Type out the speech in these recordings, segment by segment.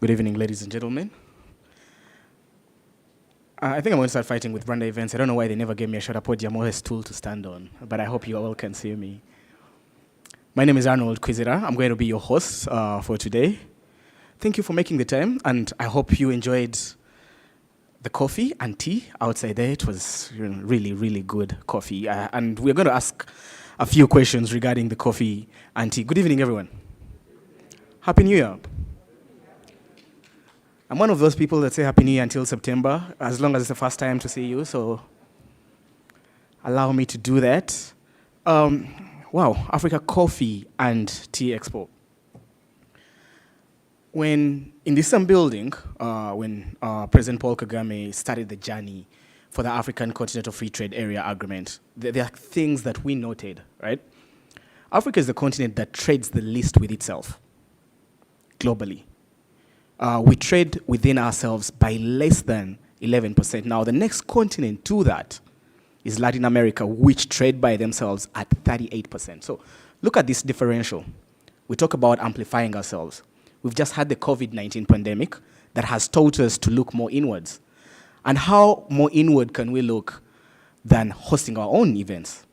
Good evening, ladies and gentlemen. I think I'm going to start fighting with Rwanda events. I don't know why they never gave me a shorter podium or a stool to stand on, but I hope you all can see me. My name is Arnold Kwizera. I'm going to be your host for today. Thank you for making the time, and I hope you enjoyed the coffee and tea outside there. It was really, really good coffee. And we're going to ask a few questions regarding the coffee and tea. Good evening, everyone. Happy New Year. I'm one of those people that say Happy New Year until September, as long as it's the first time to see you, so allow me to do that. Wow, Africa Coffee and Tea Expo. When in this same building, when President Paul Kagame started the journey for the African Continental Free Trade Area Agreement, there are things that we noted, right? Africa is the continent that trades the least with itself, globally. We trade within ourselves by less than 11%. Now, the next continent to that is Latin America, which trade by themselves at 38%. So look at this differential. We talk about amplifying ourselves. We've just had the COVID-19 pandemic that has taught us to look more inwards. And how more inward can we look than hosting our own events?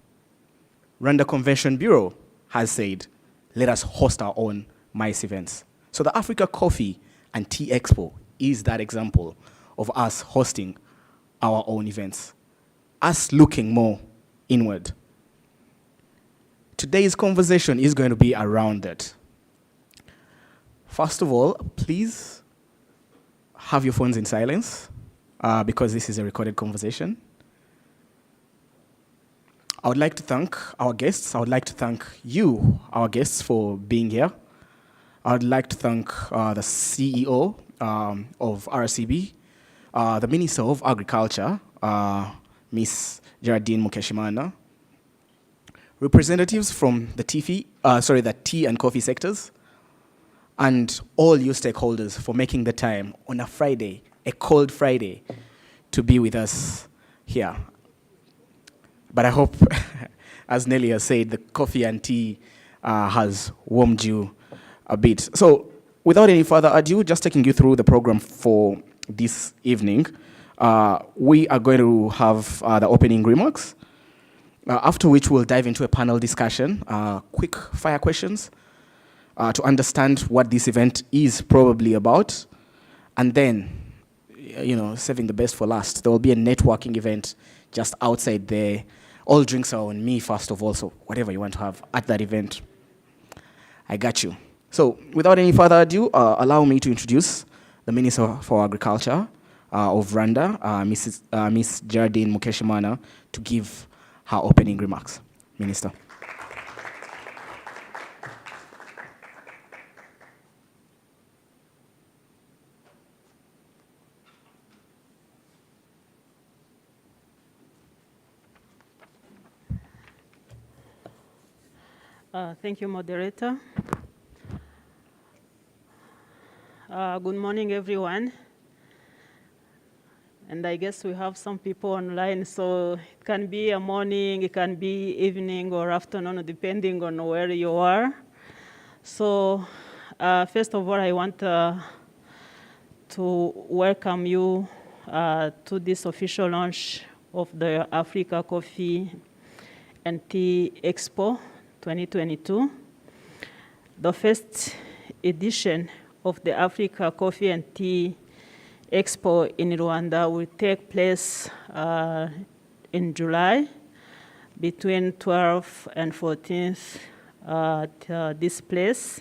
Rwanda Convention Bureau has said, let us host our own MICE events. So the Africa Coffee and Tea Expo is that example of us hosting our own events, us looking more inward. Today's conversation is going to be around that. First of all, please have your phones in silence because this is a recorded conversation. I would like to thank our guests. I would like to thank you, our guests, for being here. I'd like to thank the CEO of RCB, the Minister of Agriculture, Ms. Geraldine Mukeshimana, representatives from the tea and coffee sectors, and all you stakeholders for making the time on a Friday, a cold Friday, to be with us here. But I hope, as Nelly has said, the coffee and tea has warmed you a bit. So without any further ado, just taking you through the program for this evening, we are going to have the opening remarks, after which we'll dive into a panel discussion, quick fire questions to understand what this event is probably about. And then, saving the best for last, there will be a networking event just outside there. All drinks are on me, first of all, so whatever you want to have at that event, I got you. So without any further ado, allow me to introduce the Minister for Agriculture of Rwanda, Ms. Geraldine Mukeshimana, to give her opening remarks. Minister. Thank you, moderator. Good morning, everyone. And I guess we have some people online, so it can be a morning, it can be evening or afternoon, depending on where you are. So first of all, I want to welcome you to this official launch of the Africa Coffee and Tea Expo 2022, the first edition of the Africa Coffee and Tea Expo in Rwanda will take place in July, between 12th and 14th at this place.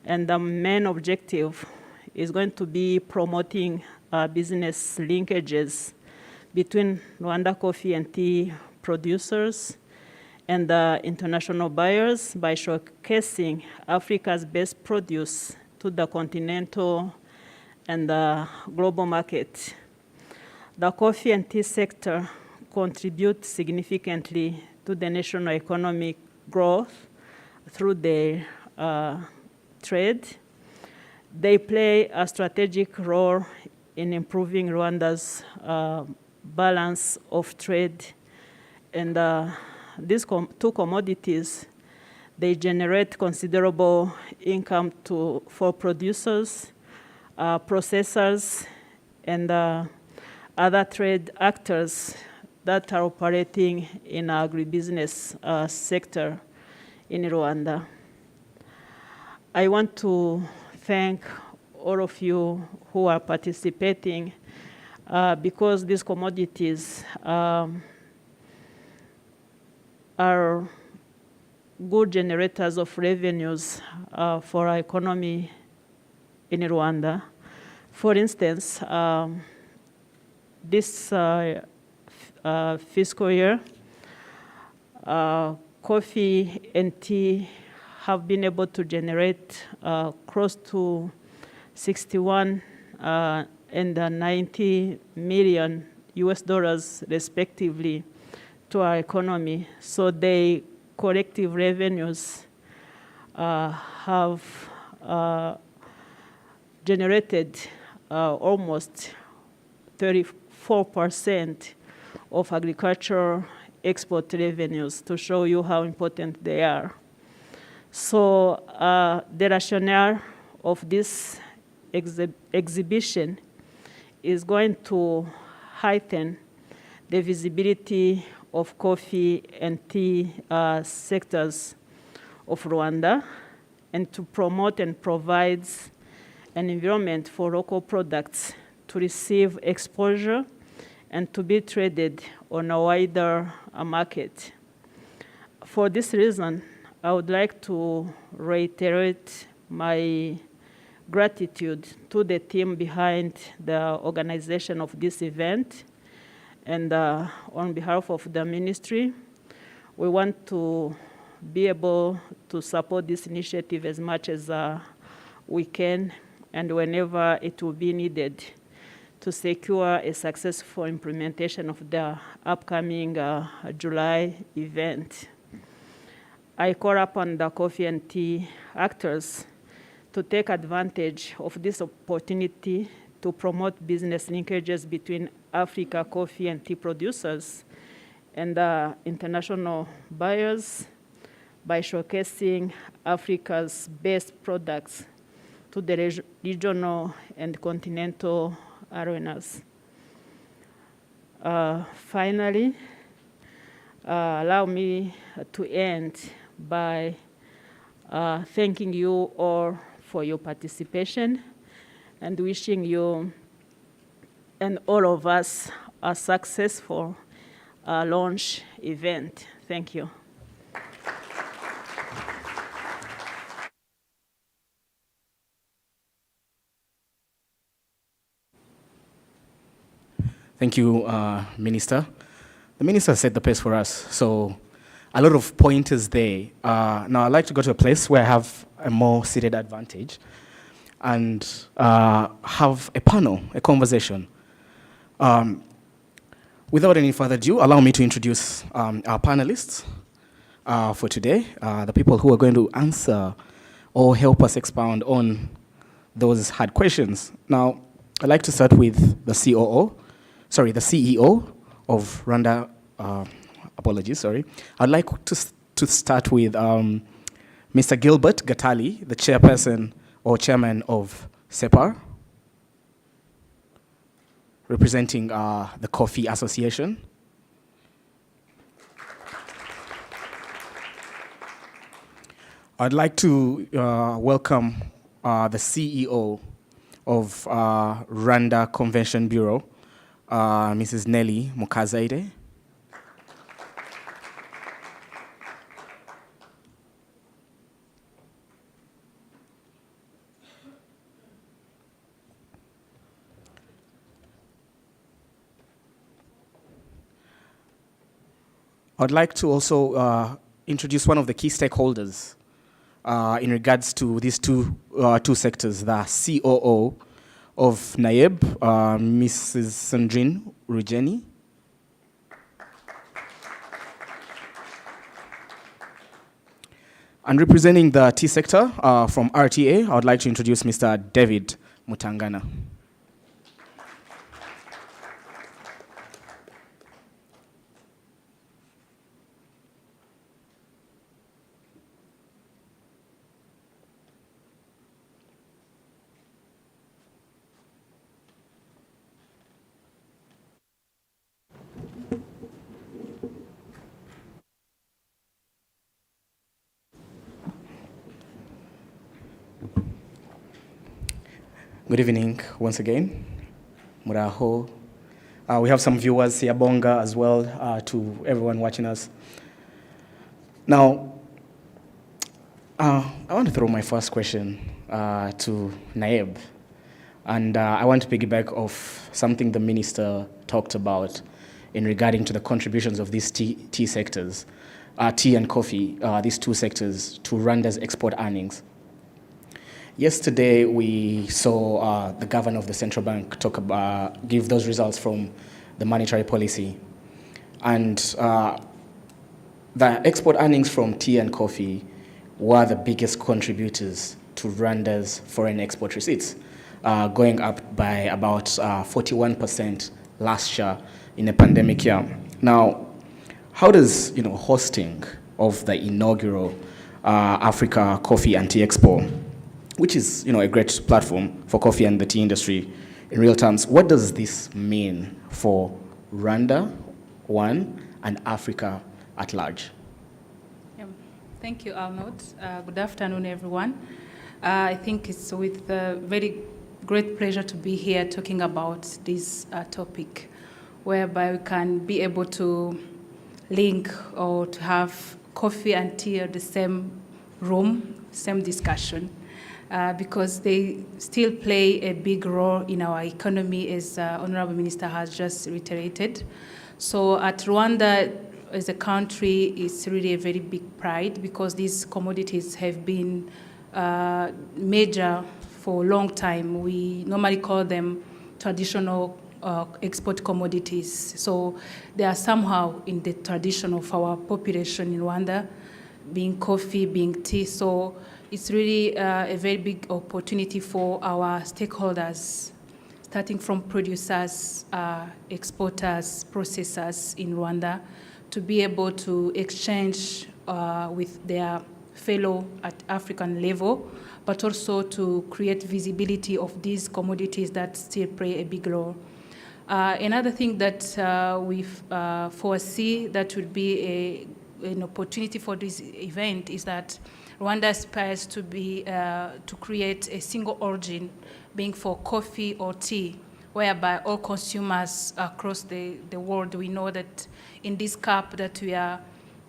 And the main objective is going to be promoting business linkages between Rwanda coffee and tea producers and international buyers by showcasing Africa's best produce to the continental and the global market. The coffee and tea sector contribute significantly to the national economic growth through their trade. They play a strategic role in improving Rwanda's balance of trade, and these two commodities, they generate considerable income for producers, processors, and other trade actors that are operating in agribusiness sector in Rwanda. I want to thank all of you who are participating because these commodities are good generators of revenues for our economy in Rwanda. For instance, this fiscal year, coffee and tea have been able to generate close to 61 and 90 million US dollars respectively to our economy. So the collective revenues have generated almost 34% of agricultural export revenues, to show you how important they are. So the rationale of this exhibition is going to heighten the visibility of coffee and tea sectors of Rwanda, and to promote and provide an environment for local products to receive exposure and to be traded on a wider market. For this reason, I would like to reiterate my gratitude to the team behind the organization of this event. And on behalf of the ministry, we want to be able to support this initiative as much as we can, and whenever it will be needed, to secure a successful implementation of the upcoming July event. I call upon the coffee and tea actors to take advantage of this opportunity to promote business linkages between Africa coffee and tea producers and international buyers by showcasing Africa's best products to the regional and continental arenas. Finally, allow me to end by thanking you all for your participation and wishing you and all of us a successful launch event. Thank you. Thank you, Minister. The Minister set the pace for us, so a lot of pointers there. Now, I'd like to go to a place where I have a more seated advantage and have a panel, a conversation. Without any further ado, allow me to introduce our panelists for today, the people who are going to answer or help us expound on those hard questions. Now, I'd like to start with the CEO of Rwanda. I'd like to start with Mr. Gilbert Gatali, the chairperson or chairman of SEPAR, representing the Coffee Association. I'd like to welcome the CEO of Rwanda Convention Bureau, Mrs. Nelly Mukazaide. I'd like to also introduce one of the key stakeholders in regards to these two sectors, the COO of NAEB, Mrs. Sandrine Rugeni. And representing the tea sector from RTA, I would like to introduce Mr. David Mutangana. Good evening once again. Muraho. We have some viewers here, Bonga as well, to everyone watching us. Now, I want to throw my first question to Naib. And I want to piggyback off something the minister talked about in regarding to the contributions of these tea sectors, tea and coffee, these two sectors, to Rwanda's export earnings. Yesterday, we saw the governor of the central bank give those results from the monetary policy. And the export earnings from tea and coffee were the biggest contributors to Rwanda's foreign export receipts, going up by about 41% last year in a pandemic year. Now, how does hosting of the inaugural Africa Coffee and Tea Expo, which is a great platform for coffee and the tea industry in real terms, what does this mean for Rwanda, one, and Africa at large? Thank you, Arnold. Good afternoon, everyone. I think it's with very great pleasure to be here talking about this topic, whereby we can be able to link or to have coffee and tea at the same room, same discussion, because they still play a big role in our economy, as Honorable Minister has just reiterated. So at Rwanda, as a country, it's really a very big pride because these commodities have been major for a long time. We normally call them traditional export commodities. So they are somehow in the tradition of our population in Rwanda, being coffee, being tea. So it's really a very big opportunity for our stakeholders, starting from producers, exporters, processors in Rwanda, to be able to exchange with their fellow at African level, but also to create visibility of these commodities that still play a big role. Another thing that we foresee that would be an opportunity for this event is that Rwanda aspires to create a single origin, being for coffee or tea, whereby all consumers across the world, we know that in this cup that we are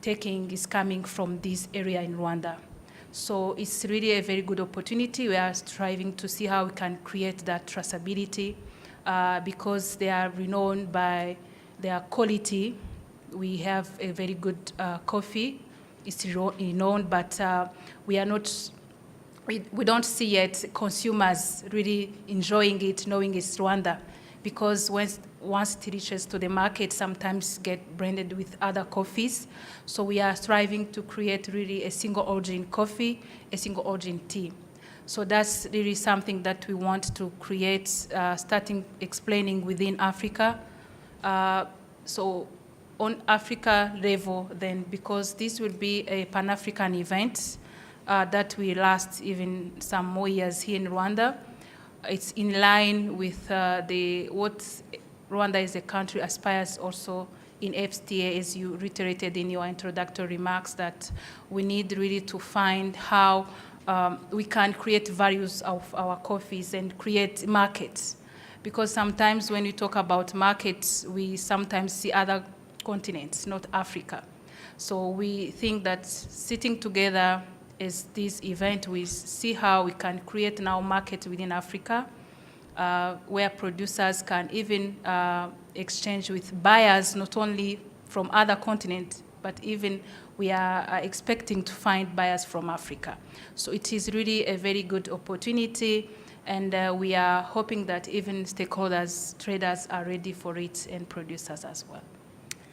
taking is coming from this area in Rwanda. So it's really a very good opportunity. We are striving to see how we can create that traceability because they are renowned by their quality. We have a very good coffee. It's renowned, but we don't see yet consumers really enjoying it, knowing it's Rwanda, because once it reaches to the market, sometimes get branded with other coffees. So we are striving to create really a single origin coffee, a single origin tea. So that's really something that we want to create, starting explaining within Africa. So on Africa level then, because this will be a Pan-African event that will last even some more years here in Rwanda. It's in line with what Rwanda as a country aspires also in FTA, as you reiterated in your introductory remarks, that we need really to find how we can create values of our coffees and create markets. Because sometimes when we talk about markets, we sometimes see other continents, not Africa. So we think that sitting together as this event, we see how we can create now markets within Africa, where producers can even exchange with buyers, not only from other continents, but even we are expecting to find buyers from Africa. So it is really a very good opportunity, and we are hoping that even stakeholders, traders are ready for it, and producers as well.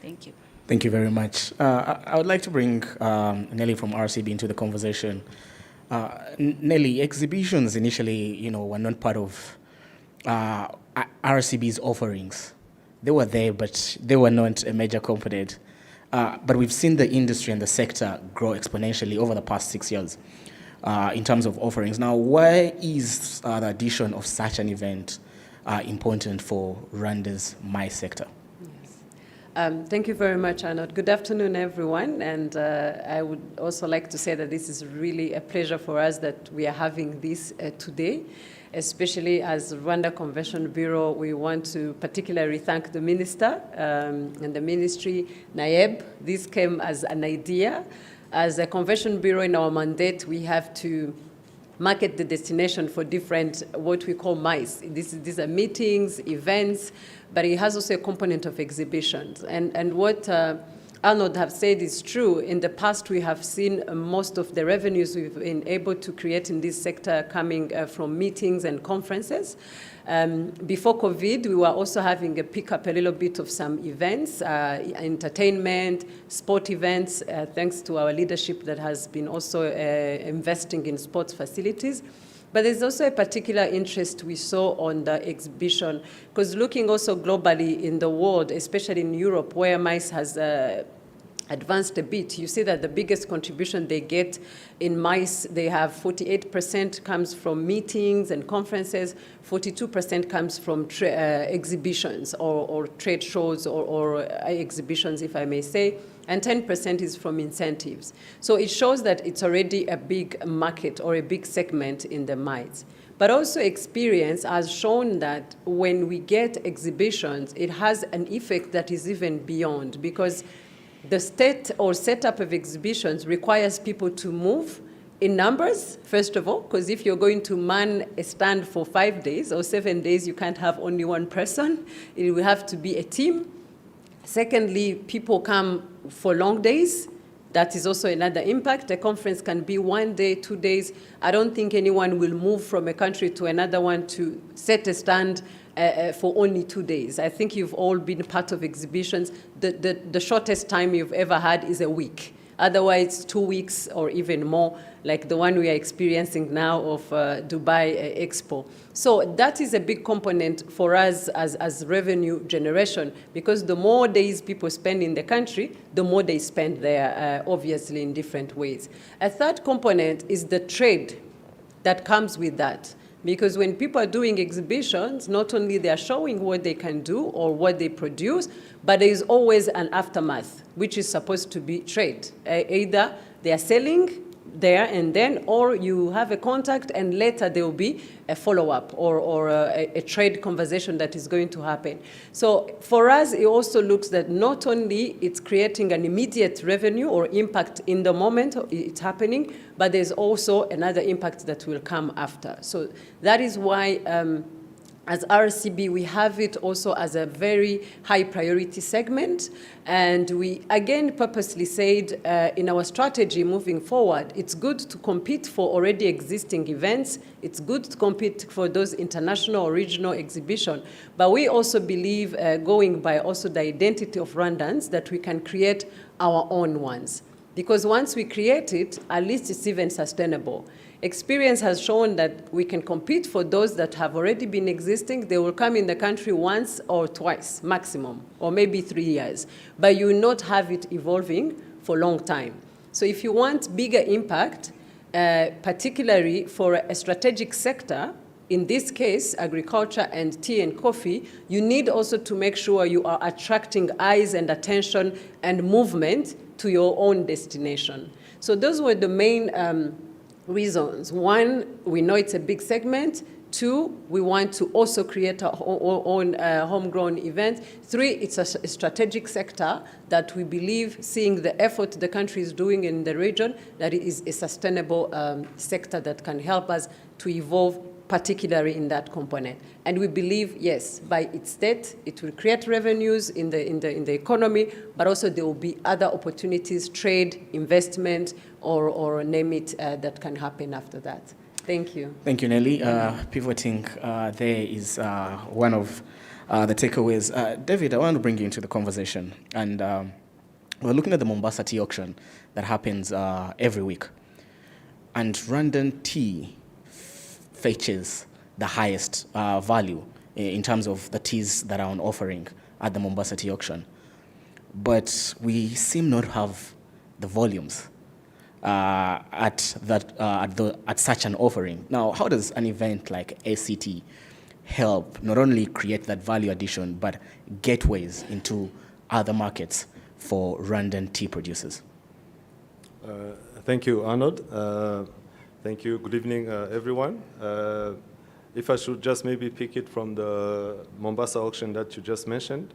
Thank you. Thank you very much. I would like to bring Nelly from RCB into the conversation. Nelly, exhibitions initially, were not part of RCB's offerings. They were there, but they were not a major component. But we've seen the industry and the sector grow exponentially over the past 6 years in terms of offerings. Now, why is the addition of such an event important for Rwanda's maize sector? Thank you very much, Arnold. Good afternoon, everyone. And I would also like to say that this is really a pleasure for us that we are having this today. especially as Rwanda Convention Bureau, we want to particularly thank the minister and the ministry, NAEB. This came as an idea. As a Convention Bureau in our mandate, we have to market the destination for different, what we call MICE. These are meetings, events, but it has also a component of exhibitions. And what Arnold have said is true. In the past, we have seen most of the revenues we've been able to create in this sector coming from meetings and conferences. Before COVID, we were also having a pick-up a little bit of some events, entertainment, sport events, thanks to our leadership that has been also investing in sports facilities. But there's also a particular interest we saw on the exhibition, because looking also globally in the world, especially in Europe, where MICE has advanced a bit, you see that the biggest contribution they get in MICE, they have 48% comes from meetings and conferences, 42% comes from exhibitions or trade shows or exhibitions, if I may say, and 10% is from incentives. So it shows that it's already a big market or a big segment in the MICE. But also experience has shown that when we get exhibitions, it has an effect that is even beyond, because the state or setup of exhibitions requires people to move in numbers, first of all, because if you're going to man a stand for 5 days or 7 days, you can't have only one person. It will have to be a team. Secondly, people come for long days. That is also another impact. A conference can be 1 day, 2 days. I don't think anyone will move from a country to another one to set a stand for only 2 days. I think you've all been part of exhibitions. The shortest time you've ever had is a week. Otherwise, 2 weeks or even more, like the one we are experiencing now of Dubai Expo. So that is a big component for us as revenue generation, because the more days people spend in the country, the more they spend there, obviously in different ways. A third component is the trade that comes with that. Because when people are doing exhibitions, not only they are showing what they can do or what they produce, but there is always an aftermath, which is supposed to be trade. Either they are selling there and then, or you have a contact and later there will be a follow-up or a trade conversation that is going to happen. So for us, it also looks that not only it's creating an immediate revenue or impact in the moment it's happening, but there's also another impact that will come after. So that is why as RCB, we have it also as a very high priority segment. And we, again, purposely said in our strategy moving forward, it's good to compete for already existing events. It's good to compete for those international or regional exhibitions. But we also believe, going by also the identity of Rwandans, that we can create our own ones. Because once we create it, at least it's even sustainable. Experience has shown that we can compete for those that have already been existing. They will come in the country once or twice, maximum, or maybe 3 years. But you will not have it evolving for a long time. So if you want bigger impact, particularly for a strategic sector, in this case, agriculture and tea and coffee, you need also to make sure you are attracting eyes and attention and movement to your own destination. So those were the main reasons. One, we know it's a big segment. Two, we want to also create our own homegrown event. Three, it's a strategic sector that we believe, seeing the effort the country is doing in the region, that it is a sustainable sector that can help us to evolve, particularly in that component. And we believe, yes, by its state, it will create revenues in the economy, but also there will be other opportunities, trade, investment, or name it, that can happen after that. Thank you. Thank you, Nelly. Pivoting there is one of the takeaways. David, I want to bring you into the conversation. And we're looking at the Mombasa tea auction that happens every week. And Rwandan tea fetches the highest value in terms of the teas that are on offering at the Mombasa tea auction. But we seem not to have the volumes at such an offering. Now, how does an event like ACT help not only create that value addition, but gateways into other markets for Rwandan tea producers? Thank you, Arnold. Thank you. Good evening, everyone. if I should just maybe pick it from the Mombasa auction that you just mentioned,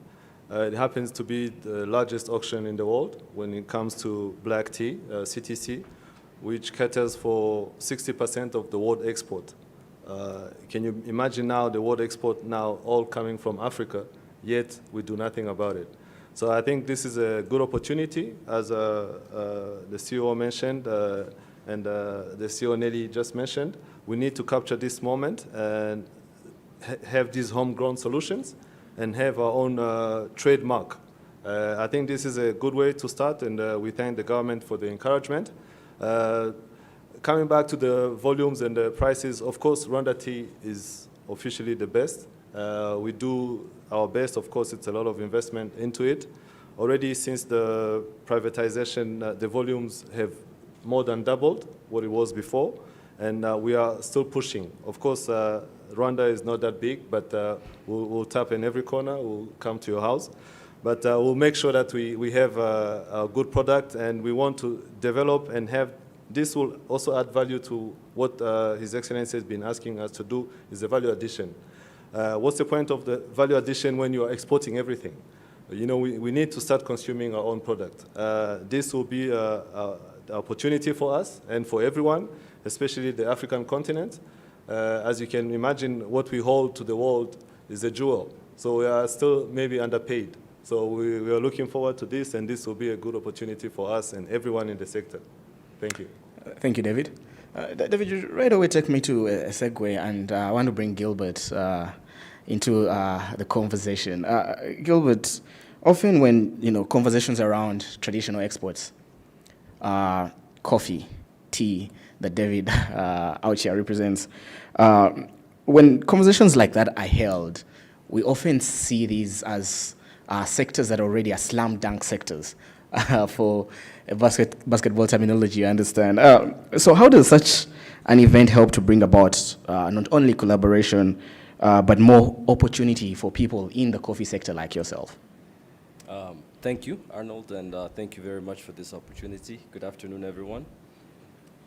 it happens to be the largest auction in the world when it comes to black tea, CTC, which caters for 60% of the world export. Can you imagine now the world export now all coming from Africa, yet we do nothing about it? So I think this is a good opportunity, as the CEO mentioned and the CEO Nelly just mentioned. We need to capture this moment and have these homegrown solutions and have our own trademark. I think this is a good way to start, and we thank the government for the encouragement. Coming back to the volumes and the prices, of course, Rwanda tea is officially the best. We do our best. Of course, it's a lot of investment into it. Already since the privatization, the volumes have more than doubled what it was before, and we are still pushing. Of course, Rwanda is not that big, but we'll tap in every corner. We'll come to your house. But we'll make sure that we have a good product, and we want to develop and have. This will also add value to what His Excellency has been asking us to do, is the value addition. What's the point of the value addition when you are exporting everything? You know, we need to start consuming our own product. This will be an opportunity for us and for everyone, especially the African continent. As you can imagine, what we hold to the world is a jewel. So we are still maybe underpaid. So we are looking forward to this, and this will be a good opportunity for us and everyone in the sector. Thank you. Thank you, David. David, you right away take me to a segue, and I want to bring Gilbert into the conversation. Gilbert, often when conversations around traditional exports, coffee, tea, that David out here represents, when conversations like that are held, we often see these as sectors that already are slam dunk sectors. For basketball terminology, I understand. So how does such an event help to bring about not only collaboration, but more opportunity for people in the coffee sector like yourself? Thank you, Arnold, and thank you very much for this opportunity. Good afternoon, everyone.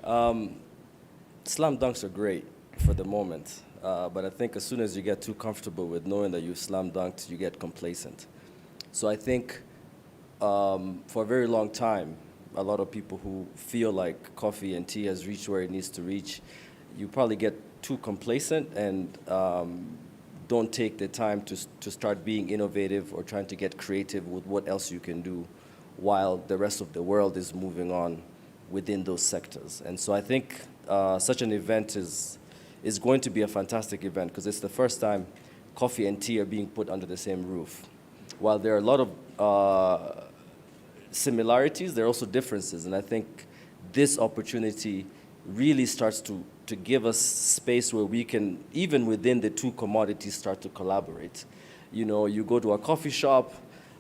Slam dunks are great for the moment, but I think as soon as you get too comfortable with knowing that you've slam dunked, you get complacent. So I think for a very long time, a lot of people who feel like coffee and tea has reached where it needs to reach, you probably get too complacent and don't take the time to start being innovative or trying to get creative with what else you can do while the rest of the world is moving on within those sectors. And so I think such an event is going to be a fantastic event because it's the first time coffee and tea are being put under the same roof. While there are a lot of similarities, there are also differences, and I think this opportunity really starts to give us space where we can, even within the two commodities, start to collaborate. You know, you go to a coffee shop,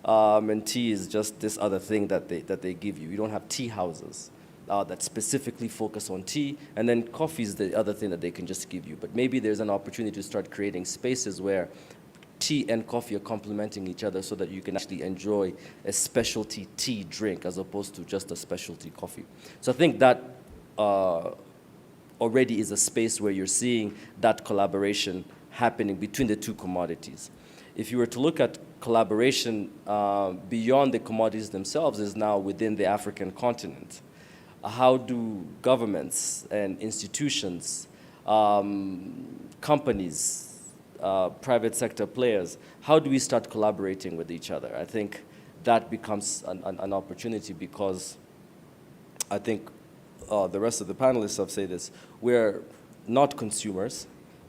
and tea is just this other thing that they give you. You don't have tea houses that specifically focus on tea, and then coffee is the other thing that they can just give you. But maybe there's an opportunity to start creating spaces where tea and coffee are complementing each other so that you can actually enjoy a specialty tea drink as opposed to just a specialty coffee. So I think that already is a space where you're seeing that collaboration happening between the two commodities. If you were to look at collaboration beyond the commodities themselves, is now within the African continent. How do governments and institutions, companies, private sector players, how do we start collaborating with each other? I think that becomes an opportunity because I think the rest of the panelists have said this, we're not consumers,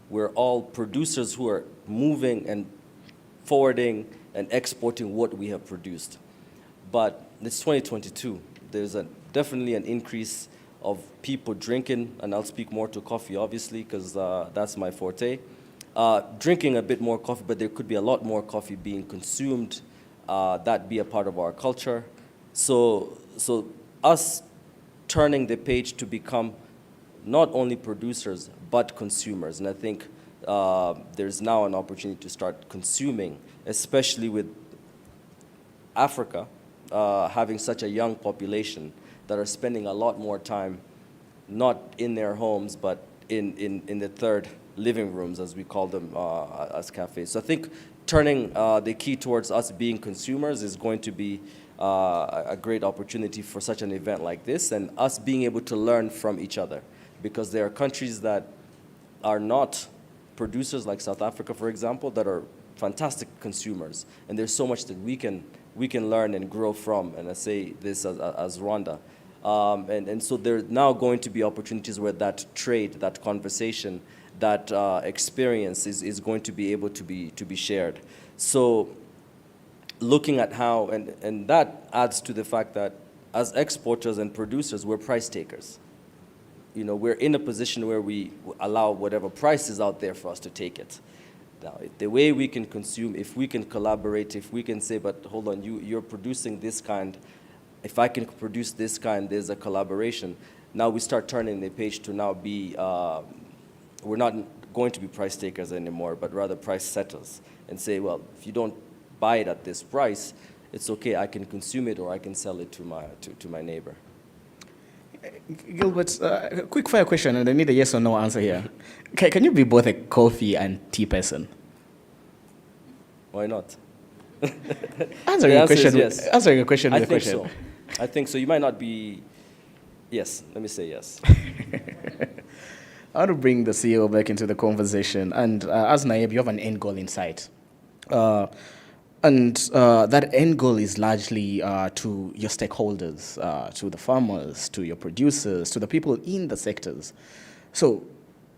we're all producers who are moving and forwarding and exporting what we have produced. But it's 2022, there's definitely an increase of people drinking, and I'll speak more to coffee obviously because that's my forte. Drinking a bit more coffee, but there could be a lot more coffee being consumed, that be a part of our culture. So us turning the page to become not only producers, but consumers. And I think there's now an opportunity to start consuming, especially with Africa having such a young population that are spending a lot more time not in their homes, but in the third living rooms, as we call them, as cafes. So I think turning the key towards us being consumers is going to be a great opportunity for such an event like this, and us being able to learn from each other, because there are countries that are not producers, like South Africa, for example, that are fantastic consumers, and there's so much that we can learn and grow from, and I say this as Rwanda. And so there are now going to be opportunities where that trade, that conversation, that experience is going to be able to be shared. So looking at how, and that adds to the fact that as exporters and producers, we're price takers. You know, we're in a position where we allow whatever price is out there for us to take it. Now, the way we can consume, if we can collaborate, if we can say, but hold on, you're producing this kind, if I can produce this kind, there's a collaboration. Now we start turning the page to now be, we're not going to be price takers anymore, but rather price setters, and say, well, if you don't buy it at this price, it's okay, I can consume it or I can sell it to my neighbor. Gilbert, a quick fire question, and I need a yes or no answer here. Can you be both a coffee and tea person? Why not? Answering a question. Yes. Answering a question with a think question. so. I think so. You might not be. Yes. Let me say yes. I want to bring the CEO back into the conversation, and as Naib, you have an end goal in sight. And that end goal is largely to your stakeholders, to the farmers, to your producers, to the people in the sectors. So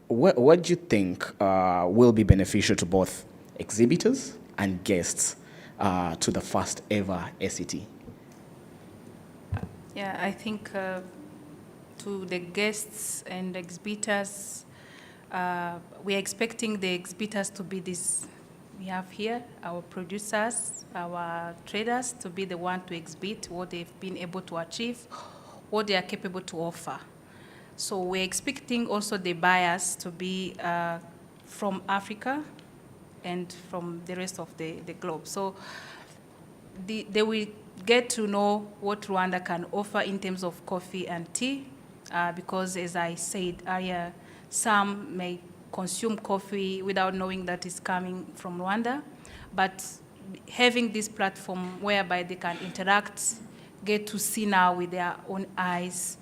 what do you think will be beneficial to both exhibitors and guests to the first ever SET? Yeah, I think to the guests and exhibitors, we are expecting the exhibitors to be this. We have here our producers, our traders to be the one to exhibit what they've been able to achieve, what they are capable to offer. So we're expecting also the buyers to be from Africa and from the rest of the globe. So they will get to know what Rwanda can offer in terms of coffee and tea, because as I said earlier, some may consume coffee without knowing that it's coming from Rwanda, but having this platform whereby they can interact, get to see now with their own eyes,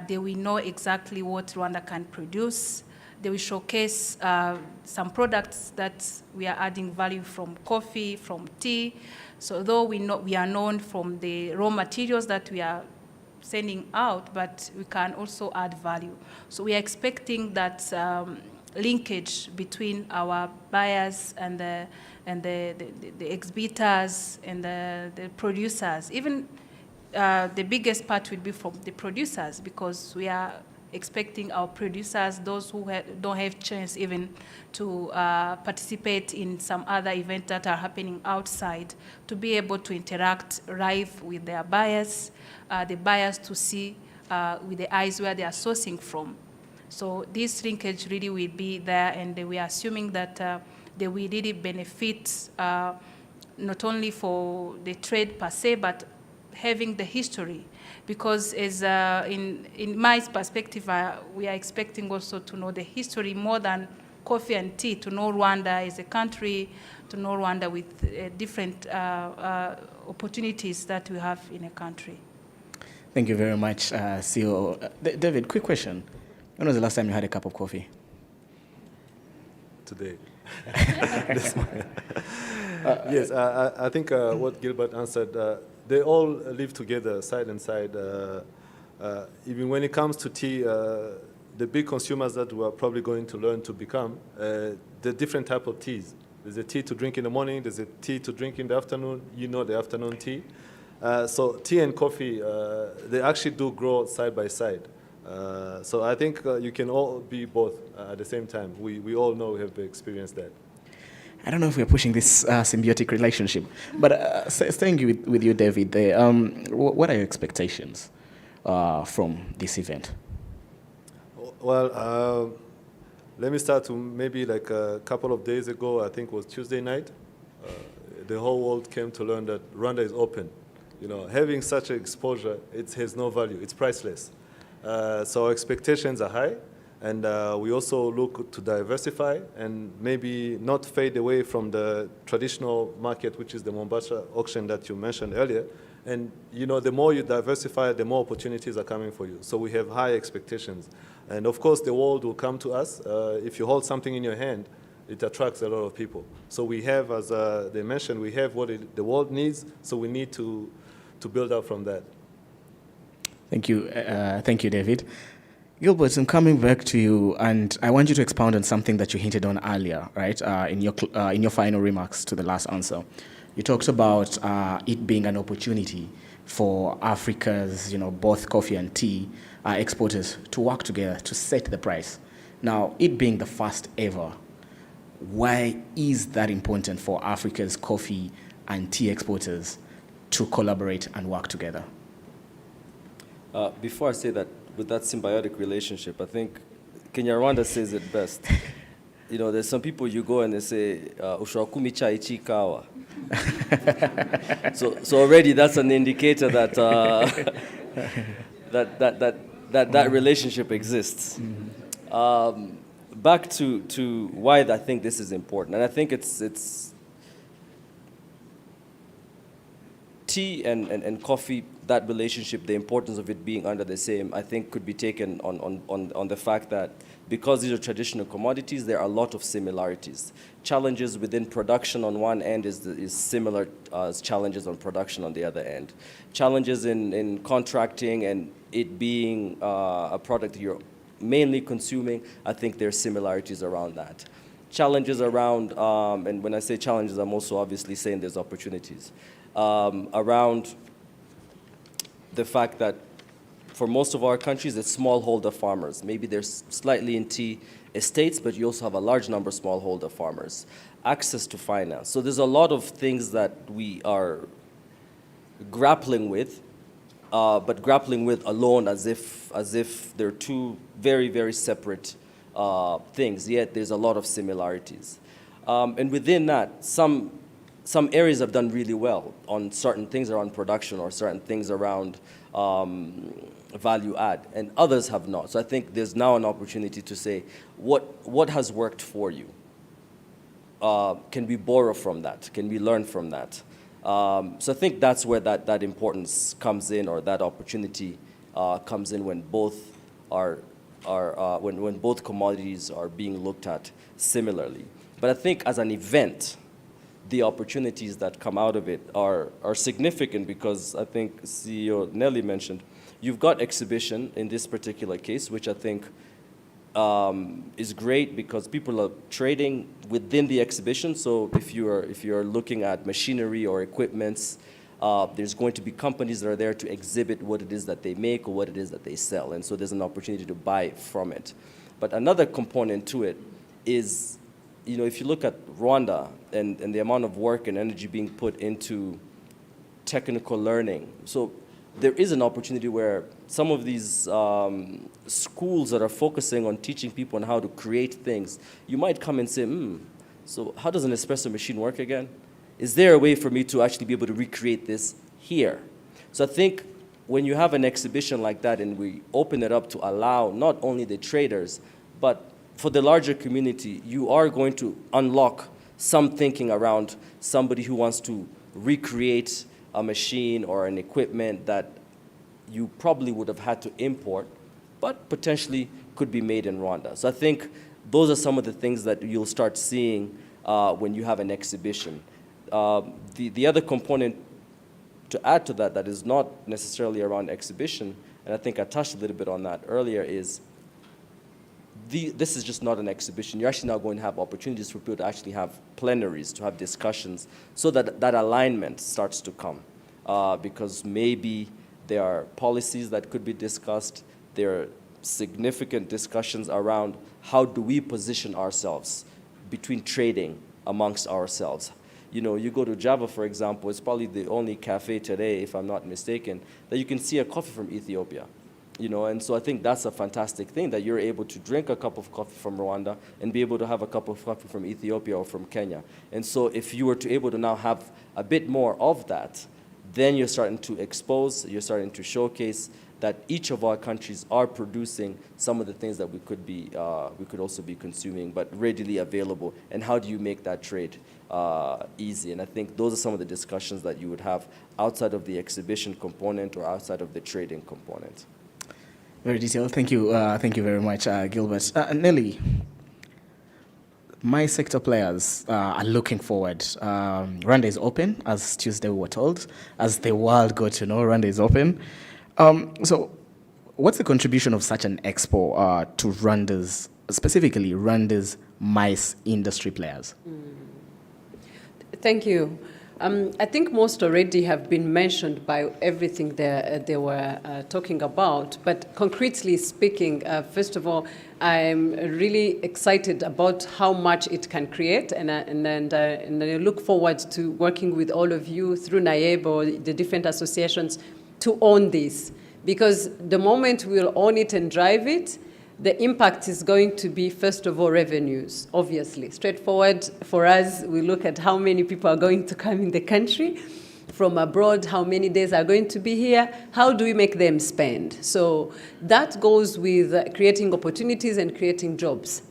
they will know exactly what Rwanda can produce. They will showcase some products that we are adding value from coffee, from tea. So though we are known from the raw materials that we are sending out, but we can also add value. So we are expecting that linkage between our buyers and the exhibitors and the producers. Even the biggest part will be from the producers, because we are expecting our producers, those who don't have chance even to participate in some other events that are happening outside, to be able to interact live with their buyers, the buyers to see with the eyes where they are sourcing from. So this linkage really will be there, and we are assuming that they will really benefit not only for the trade per se, but having the history. Because as in my perspective, we are expecting also to know the history more than coffee and tea, to know Rwanda as a country, to know Rwanda with different opportunities that we have in a country. Thank you very much, CEO. David, quick question. When was the last time you had a cup of coffee? Today. Yes, I think what Gilbert answered, they all live together side and side. Even when it comes to tea, the big consumers that we are probably going to learn to become, the different type of teas. There's a tea to drink in the morning, there's a tea to drink in the afternoon, the afternoon tea. So tea and coffee, they actually do grow side by side. So I think you can all be both at the same time. We all know we have experienced that. I don't know if we're pushing this symbiotic relationship, but staying with you, David, what are your expectations from this event? Well, let me start to maybe like a couple of days ago, I think it was Tuesday night, the whole world came to learn that Rwanda is open. Having such exposure, it has no value, it's priceless. So our expectations are high, And we also look to diversify and maybe not fade away from the traditional market, which is the Mombasa auction that you mentioned earlier. And the more you diversify, the more opportunities are coming for you. So we have high expectations. And of course, the world will come to us. If you hold something in your hand, it attracts a lot of people. So we have, as they mentioned, we have what the world needs, so we need to build up from that. Thank you, David. Gilbert, I'm coming back to you, and I want you to expound on something that you hinted on earlier, right? In your final remarks to the last answer, you talked about it being an opportunity for Africa's, both coffee and tea exporters to work together to set the price. Now, it being the first ever, why is that important for Africa's coffee and tea exporters to collaborate and work together? Before I say that, with that symbiotic relationship, I think Kenya Rwanda says it best. There's some people you go and they say, "Ushwakumi chai chi kawa." So already that's an indicator that that relationship exists. Mm-hmm. Back to why I think this is important, and I think it's tea and coffee. That relationship, the importance of it being under the same, I think could be taken on the fact that because these are traditional commodities, there are a lot of similarities. Challenges within production on one end is similar as challenges on production on the other end. Challenges in contracting and it being a product you're mainly consuming, I think there are similarities around that. Challenges around, and when I say challenges, I'm also obviously saying there's opportunities, around the fact that for most of our countries, it's smallholder farmers. Maybe they're slightly in tea estates, but you also have a large number of smallholder farmers. Access to finance. So there's a lot of things that we are grappling with, but grappling with alone as if they're two very, very separate things, yet there's a lot of similarities. And within that, some areas have done really well on certain things around production or certain things around value add, and others have not. So I think there's now an opportunity to say, what has worked for you? Can we borrow from that? Can we learn from that? So I think that's where that importance comes in, or that opportunity comes in when both when both commodities are being looked at similarly. But I think as an event, the opportunities that come out of it are significant, because I think CEO Nelly mentioned, you've got exhibition in this particular case, which I think is great because people are trading within the exhibition. So if you're looking at machinery or equipments, there's going to be companies that are there to exhibit what it is that they make or what it is that they sell. And so there's an opportunity to buy from it. But another component to it is, if you look at Rwanda and the amount of work and energy being put into technical learning, so there is an opportunity where some of these schools that are focusing on teaching people on how to create things, you might come and say, so how does an espresso machine work again? Is there a way for me to actually be able to recreate this here? So I think when you have an exhibition like that and we open it up to allow not only the traders, but for the larger community, you are going to unlock some thinking around somebody who wants to recreate a machine or an equipment that you probably would have had to import, but potentially could be made in Rwanda. So I think those are some of the things that you'll start seeing when you have an exhibition. The other component to add to that is not necessarily around exhibition, and I think I touched a little bit on that earlier, is this is just not an exhibition. You're actually now going to have opportunities for people to actually have plenaries, to have discussions, so that that alignment starts to come. Because maybe there are policies that could be discussed. There are significant discussions around how do we position ourselves between trading amongst ourselves. You go to Java, for example, it's probably the only cafe today, if I'm not mistaken, that you can see a coffee from Ethiopia. And so I think that's a fantastic thing, that you're able to drink a cup of coffee from Rwanda and be able to have a cup of coffee from Ethiopia or from Kenya. And so if you were to able to now have a bit more of that, then you're starting to expose, you're starting to showcase that each of our countries are producing some of the things that we could also be consuming, but readily available. And how do you make that trade easy? And I think those are some of the discussions that you would have outside of the exhibition component or outside of the trading component. Very detailed. Thank you very much, Gilbert. Nelly, my sector players are looking forward. Rwanda is open, as Tuesday we were told. As the world got to know, Rwanda is open. So what's the contribution of such an expo to Rwanda's, specifically Rwanda's mice industry players? Thank you. I think most already have been mentioned by everything they were talking about. But concretely speaking, first of all, I'm really excited about how much it can create, and I look forward to working with all of you through NAEB or the different associations to own this. Because the moment we'll own it and drive it, the impact is going to be, first of all, revenues, obviously. Straightforward for us, we look at how many people are going to come in the country from abroad, how many days are going to be here, how do we make them spend? So that goes with creating opportunities and creating jobs.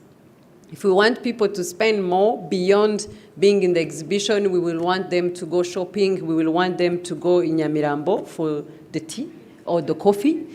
If we want people to spend more beyond being in the exhibition, we will want them to go shopping, we will want them to go in Nyamirambo for the tea or the coffee,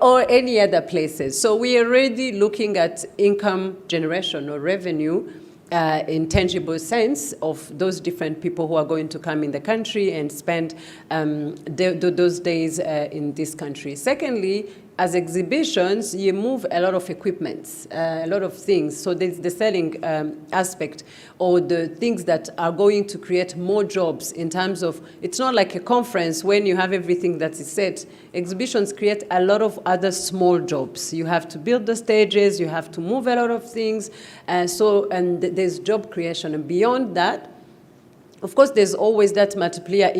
or any other places. So we are already looking at income generation or revenue in tangible sense of those different people who are going to come in the country and spend those days in this country. Secondly, as exhibitions, you move a lot of equipment, a lot of things. So there's the selling aspect, or the things that are going to create more jobs in terms of, it's not like a conference when you have everything that is set. Exhibitions create a lot of other small jobs. You have to build the stages, you have to move a lot of things, and there's job creation. And beyond that, of course, there's always that multiplier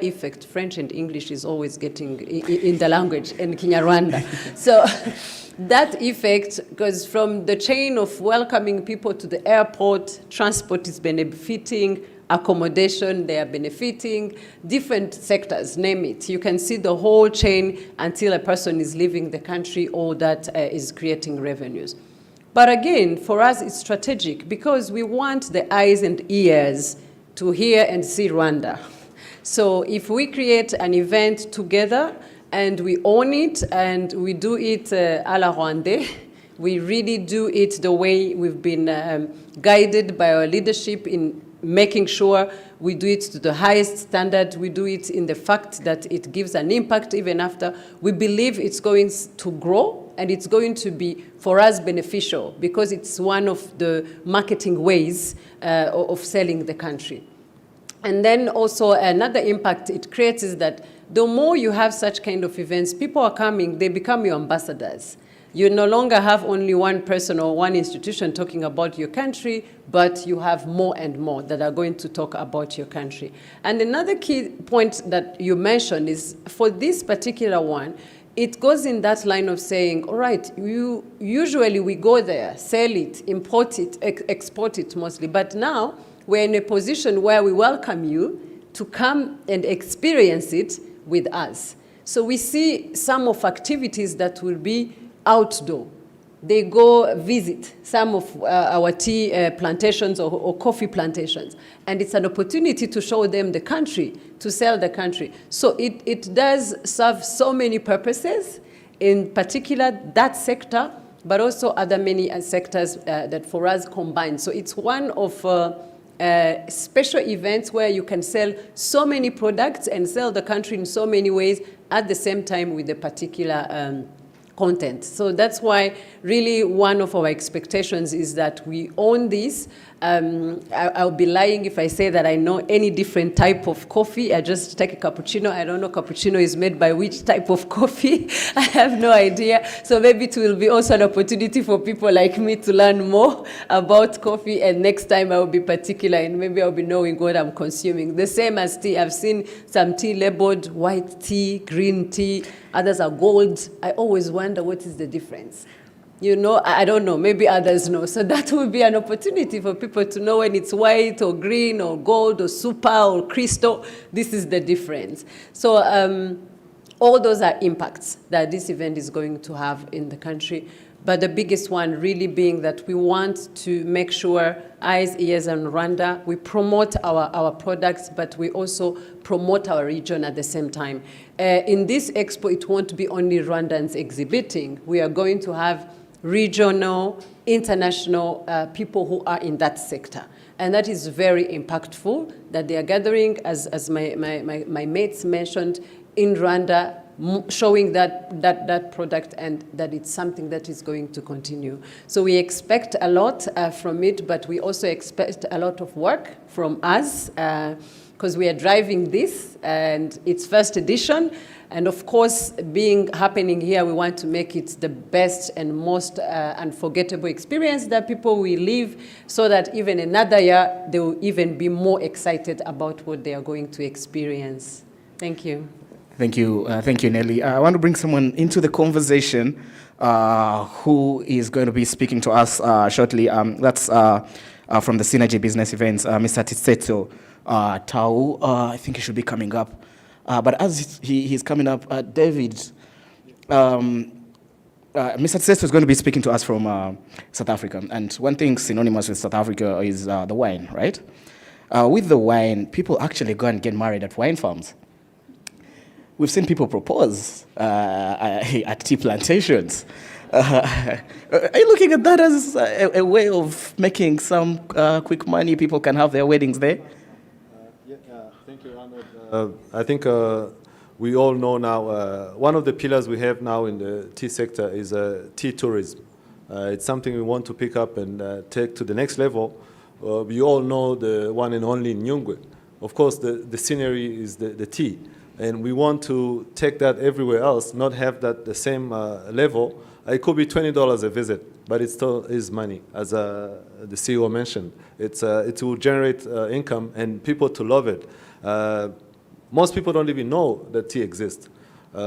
effect. French and English is always getting in the language, in Kinyarwanda. So that effect goes from the chain of welcoming people to the airport, transport is benefiting, accommodation, they are benefiting, different sectors, name it. You can see the whole chain until a person is leaving the country, or that is creating revenues. But again, for us, it's strategic because we want the eyes and ears to hear and see Rwanda. So if we create an event together and we own it and we do it à la Rwandais, we really do it the way we've been guided by our leadership in making sure we do it to the highest standard, we do it in the fact that it gives an impact even after. We believe it's going to grow, and it's going to be, for us, beneficial because it's one of the marketing ways of selling the country. And then also another impact it creates is that the more you have such kind of events, people are coming, they become your ambassadors. You no longer have only one person or one institution talking about your country, but you have more and more that are going to talk about your country. And another key point that you mentioned is, for this particular one, it goes in that line of saying, all right, usually we go there, sell it, import it, export it mostly. But now we're in a position where we welcome you to come and experience it with us. So we see some of activities that will be outdoor. They go visit some of our tea plantations or coffee plantations. And it's an opportunity to show them the country, to sell the country. So it does serve so many purposes, in particular that sector, but also other many sectors that for us combine. So it's one of special events where you can sell so many products and sell the country in so many ways at the same time with a particular content. So that's why really one of our expectations is that we own this. I'll be lying if I say that I know any different type of coffee. I just take a cappuccino. I don't know cappuccino is made by which type of coffee. I have no idea. So maybe it will be also an opportunity for people like me to learn more about coffee. And next time I will be particular and maybe I'll be knowing what I'm consuming. The same as tea. I've seen some tea labeled white tea, green tea. Others are gold. I always wonder what is the difference. You know, I don't know, maybe others know. So that will be an opportunity for people to know when it's white or green or gold or super or crystal, this is the difference. So all those are impacts that this event is going to have in the country. But the biggest one really being that we want to make sure eyes, ears, and Rwanda, we promote our products, but we also promote our region at the same time. In this expo, it won't be only Rwandans exhibiting. We are going to have regional, international people who are in that sector. And that is very impactful, that they are gathering, as my mates mentioned, in Rwanda, showing that product and that it's something that is going to continue. So we expect a lot from it, but we also expect a lot of work from us because we are driving this and it's first edition. And of course, happening here, we want to make it the best and most unforgettable experience that people will live so that even another year, they will even be more excited about what they are going to experience. Thank you. Thank you, Nelly. I want to bring someone into the conversation who is going to be speaking to us shortly. That's from the Synergy Business Events, Mr. Tisetso Tau. I think he should be coming up. But as he's coming up, David, Mr. Tisetso is going to be speaking to us from South Africa. And one thing synonymous with South Africa is the wine, right? With the wine, people actually go and get married at wine farms. We've seen people propose at tea plantations. Are you looking at that as a way of making some quick money? People can have their weddings there? Thank you, Arnold. I think we all know now, one of the pillars we have now in the tea sector is tea tourism. It's something we want to pick up and take to the next level. We all know the one and only in Nyungwe. Of course, the scenery is the tea. And we want to take that everywhere else, not have that the same level. It could be $20 a visit, but it still is money, as the CEO mentioned. It will generate income and people to love it. Most people don't even know that tea exists. We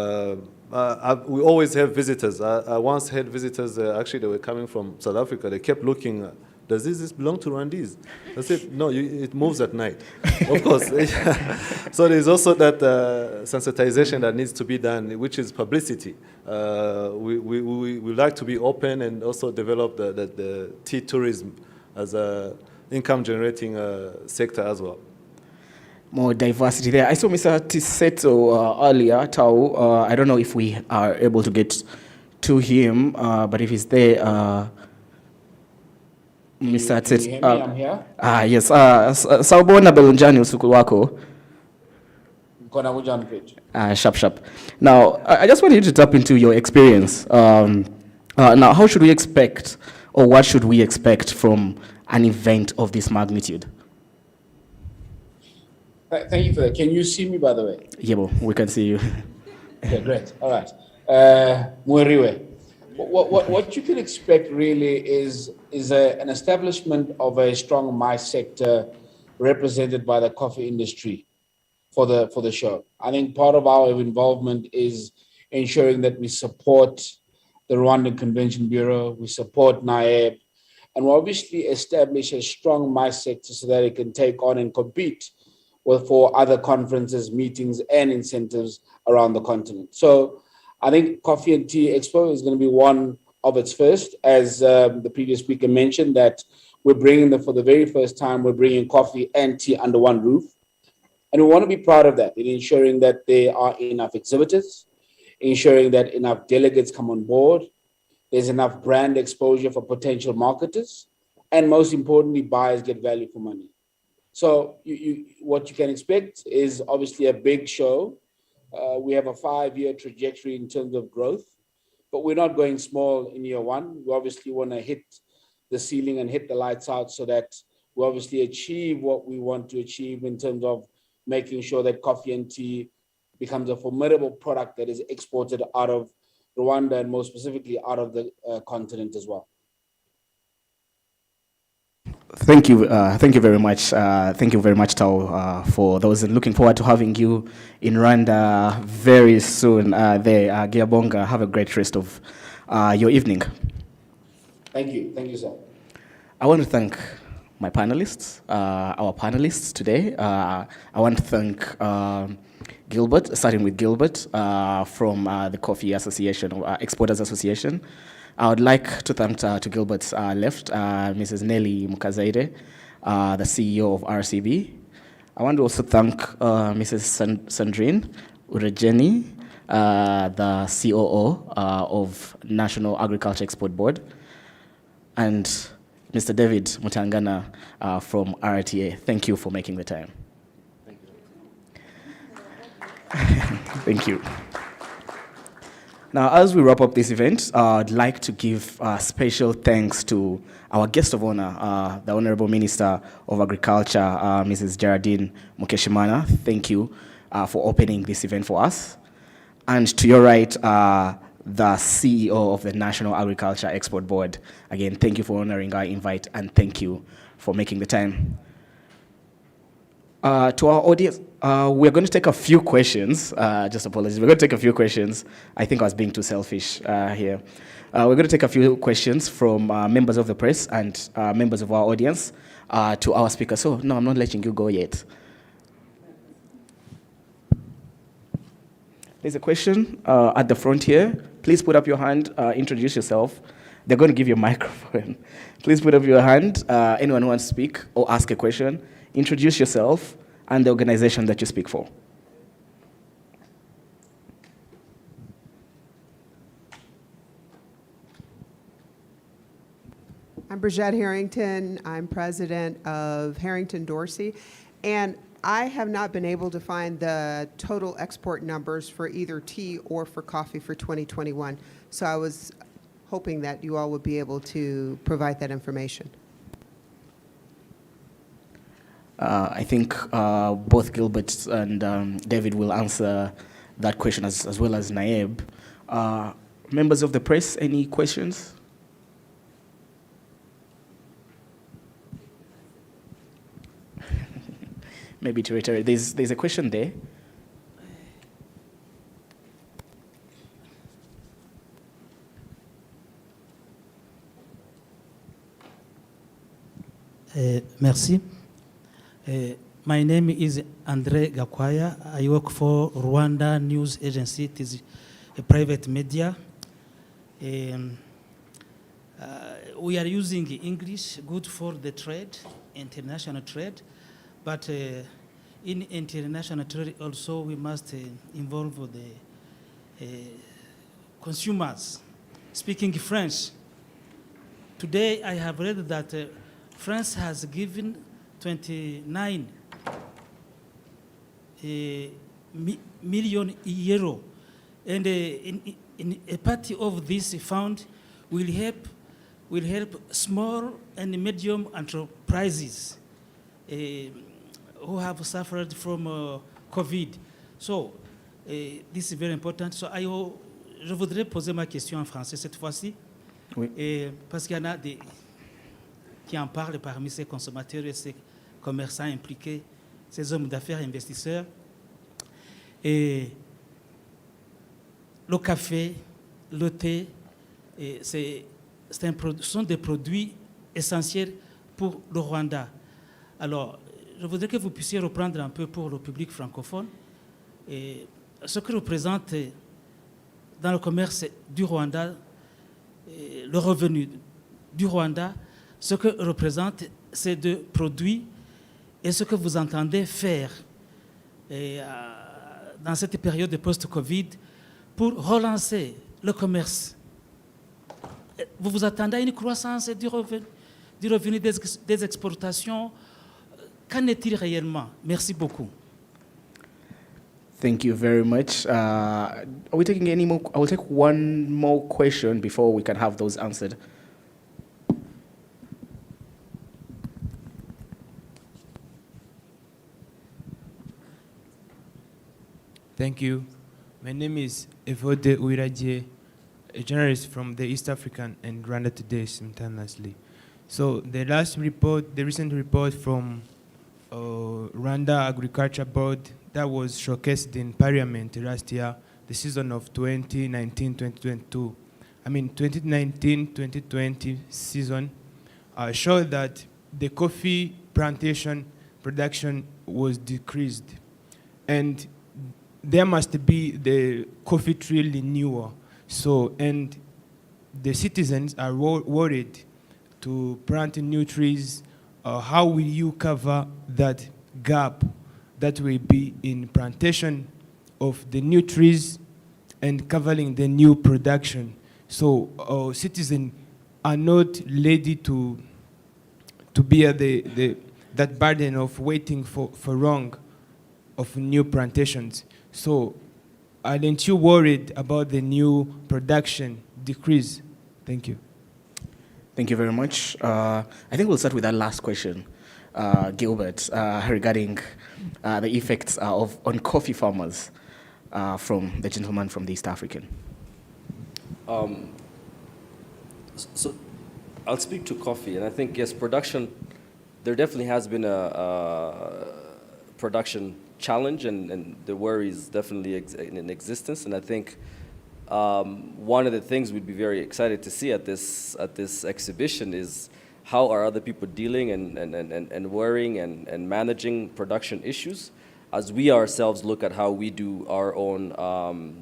always have visitors. I once had visitors, actually they were coming from South Africa. They kept looking, does this belong to Rwandese? I said, no, it moves at night. Of course. So there's also that sensitization that needs to be done, which is publicity. We like to be open and also develop the tea tourism as a income-generating sector as well. More diversity there. I saw Mr. Tisetso earlier, Tau. I don't know if we are able to get to him, but if he's there, Mr. Tisetso. I'm here. Yes. Sawubona belunjani usuku wako. Kona ujani page. Sharp. Now, I just want you to tap into your experience. Now, how should we expect, or what should we expect from an event of this magnitude? Thank you for that. Can you see me, by the way? Yeah, we can see you. Okay, great. All right. Mweriwe. What you can expect really is an establishment of a strong mice sector represented by the coffee industry for the show. I think part of our involvement is ensuring that we support the Rwandan Convention Bureau, we support NAEB, and we obviously establish a strong mice sector so that it can take on and compete for other conferences, meetings, and incentives around the continent. So I think Coffee and Tea Expo is going to be one of its first, as the previous speaker mentioned, that we're bringing for the very first time, we're bringing coffee and tea under one roof. And we want to be proud of that, in ensuring that there are enough exhibitors, ensuring that enough delegates come on board, there's enough brand exposure for potential marketers, and most importantly, buyers get value for money. So what you can expect is obviously a big show. We have a 5-year trajectory in terms of growth, but we're not going small in year one. We obviously want to hit the ceiling and hit the lights out so that we obviously achieve what we want to achieve in terms of making sure that coffee and tea becomes a formidable product that is exported out of Rwanda and more specifically out of the continent as well. Thank you very much. Thank you very much, Tau, for those looking forward to having you in Rwanda very soon. Giabonga, have a great rest of your evening. Thank you, sir. I want to thank my panelists, our panelists today. I want to thank Gilbert, starting with Gilbert from the Coffee Association, Exporters Association. I would like to thank to Gilbert's left, Mrs. Nelly Mukazaide, the CEO of RCB. I want to also thank Mrs. Sandrine Urejeni, the COO of National Agriculture Export Board, and Mr. David Mutangana from RTA. Thank you for making the time. Thank you. Now, as we wrap up this event, I'd like to give special thanks to our guest of honor, the Honorable Minister of Agriculture, Mrs. Geraldine Mukeshimana. Thank you for opening this event for us. And to your right, the CEO of the National Agriculture Export Board. Again, thank you for honoring our invite, and thank you for making the time. To our audience, we're going to take a few questions. Just apologies. We're going to take a few questions. I think I was being too selfish here. We're going to take a few questions from members of the press and members of our audience to our speaker. So, no, I'm not letting you go yet. There's a question at the front here. Please put up your hand, introduce yourself. They're going to give you a microphone. Please put up your hand. Anyone who wants to speak or ask a question, introduce yourself and the organization that you speak for. I'm Bridgette Harrington. I'm president of Harrington Dorsey. And I have not been able to find the total export numbers for either tea or for coffee for 2021. So I was hoping that you all would be able to provide that information. I think both Gilbert and David will answer that question as well as Naeb. Members of the press, any questions? Maybe to reiterate, there's a question there. Merci. My name is Andre Gakwaya. I work for Rwanda News Agency. It is a private media. We are using English, good for the trade, international trade. But in international trade also we must involve the consumers speaking French. Today I have read that France has given 29 million euro, and in a part of this fund will help small and medium enterprises who have suffered from COVID. So, this is very important. So, je voudrais poser ma question en français cette fois-ci, oui. Parce qu'il y en a des qui en parlent parmi ces consommateurs et ces commerçants impliqués, ces hommes d'affaires investisseurs. Et le café, le thé, sont des produits essentiels pour le Rwanda. Alors, je voudrais que vous puissiez reprendre un peu pour le public francophone et ce que représente dans le commerce du Rwanda, le revenu du Rwanda, ce que représente ces deux produits et ce que vous entendez faire dans cette période de post-Covid pour relancer le commerce. Vous vous attendez à une croissance du revenu des exportations. Qu'en est-il réellement? Merci beaucoup. Thank you very much. Are we taking any more? I will take one more question before we can have those answered. Thank you. My name is Evode Uiraje, a journalist from the East African and Rwanda Today simultaneously. So the recent report from Rwanda Agriculture Board that was showcased in Parliament last year, the season of 2019-2022, 2019-2020 season showed that the coffee plantation production was decreased. And there must be the coffee tree renewal. So, and the citizens are worried to plant new trees. How will you cover that gap that will be in plantation of the new trees and covering the new production? So citizens are not ready to bear that burden of waiting for long of new plantations. So aren't you worried about the new production decrease? Thank you. Thank you very much. I think we'll start with that last question, Gilbert, regarding the effects on coffee farmers from the gentleman from the East African. So I'll speak to coffee, and I think, yes, production, there definitely has been a production challenge, and the worry is definitely in existence. And I think one of the things we'd be very excited to see at this exhibition is how are other people dealing and worrying and managing production issues, as we ourselves look at how we do our own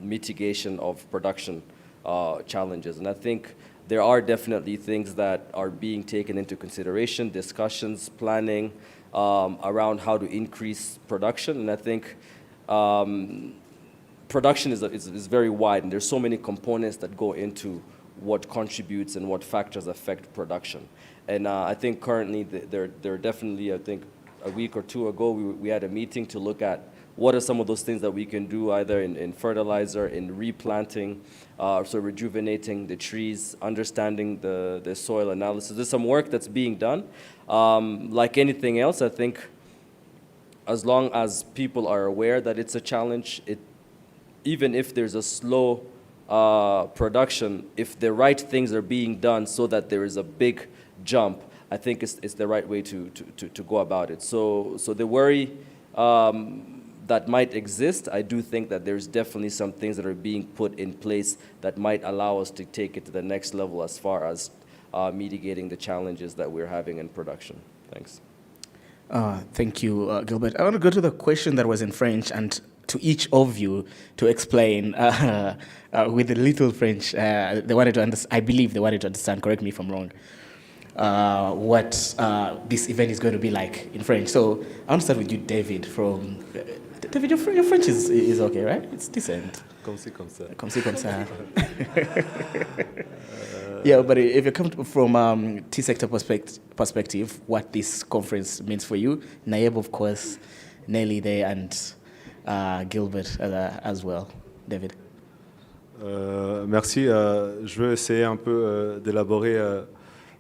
mitigation of production challenges. And I think there are definitely things that are being taken into consideration, discussions, planning around how to increase production. And I think production is very wide, and there's so many components that go into what contributes and what factors affect production. And I think currently there are definitely, I think a week or two ago, we had a meeting to look at what are some of those things that we can do either in fertilizer, in replanting, so rejuvenating the trees, understanding the soil analysis. There's some work that's being done. Like anything else, I think as long as people are aware that it's a challenge, even if there's a slow production, if the right things are being done so that there is a big jump, I think it's the right way to go about it. So the worry that might exist, I do think that there's definitely some things that are being put in place that might allow us to take it to the next level as far as mitigating the challenges that we're having in production. Thanks. Thank you, Gilbert. I want to go to the question that was in French and to each of you to explain with a little French. They wanted to understand, I believe they wanted to understand, correct me if I'm wrong, what this event is going to be like in French. So I want to start with you, David, from... David, your French is okay, right? It's decent. Comme ci, comme ça. Comme ci, comme ça. Yeah, but if you come from T-sector perspective, what this conference means for you, Nayeb, of course, Nelly there, and Gilbert as well. David. Merci. Je veux essayer un peu d'élaborer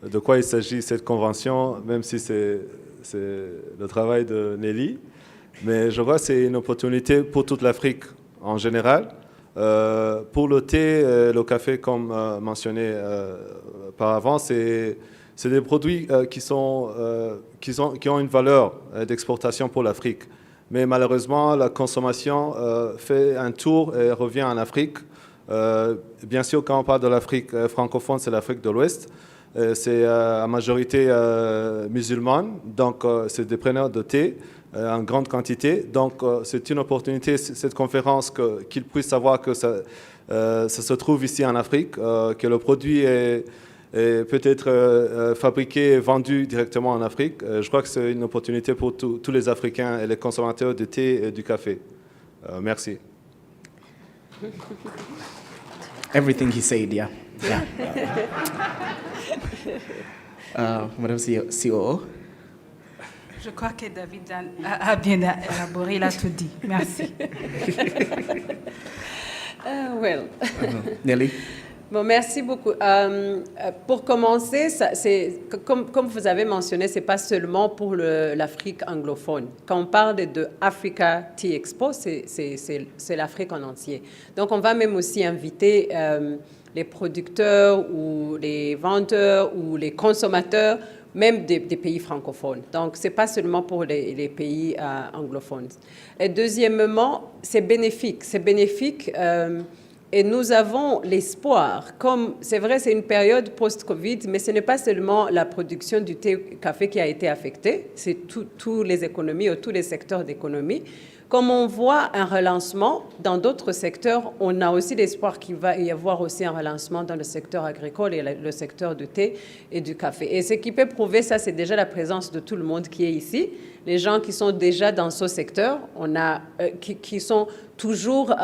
de quoi il s'agit cette convention, même si c'est le travail de Nelly. Mais je vois que c'est une opportunité pour toute l'Afrique en général. Pour le thé, le café, comme mentionné par avant, c'est des produits qui ont une valeur d'exportation pour l'Afrique. Mais malheureusement, la consommation fait un tour et revient en Afrique. Bien sûr, quand on parle de l'Afrique francophone, c'est l'Afrique de l'Ouest. C'est à majorité musulmane, donc c'est des preneurs de thé en grande quantité. Donc c'est une opportunité, cette conférence, qu'ils puissent savoir que ça se trouve ici en Afrique, que le produit est peut-être fabriqué et vendu directement en Afrique. Je crois que c'est une opportunité pour tous les Africains et les consommateurs de thé et du café. Merci. Everything he said, yeah. Madame COO. Je crois que David a bien élaboré, il a tout dit. Merci. Nelly. Bon, merci beaucoup. Pour commencer, comme vous avez mentionné, ce n'est pas seulement pour l'Afrique anglophone. Quand on parle de Africa Tea Expo, c'est l'Afrique en entier. Donc, on va même aussi inviter les producteurs ou les vendeurs ou les consommateurs, même des pays francophones. Donc, ce n'est pas seulement pour les pays anglophones. Et deuxièmement, c'est bénéfique. C'est bénéfique Et nous avons l'espoir, comme c'est vrai, c'est une période post-Covid, mais ce n'est pas seulement la production du thé et café qui a été affectée, c'est tous les économies ou tous les secteurs d'économie. Comme on voit un relancement dans d'autres secteurs, on a aussi l'espoir qu'il va y avoir aussi un relancement dans le secteur agricole et le secteur du thé et du café. Et ce qui peut prouver ça, c'est déjà la présence de tout le monde qui est ici. Les gens qui sont déjà dans ce secteur, qui sont toujours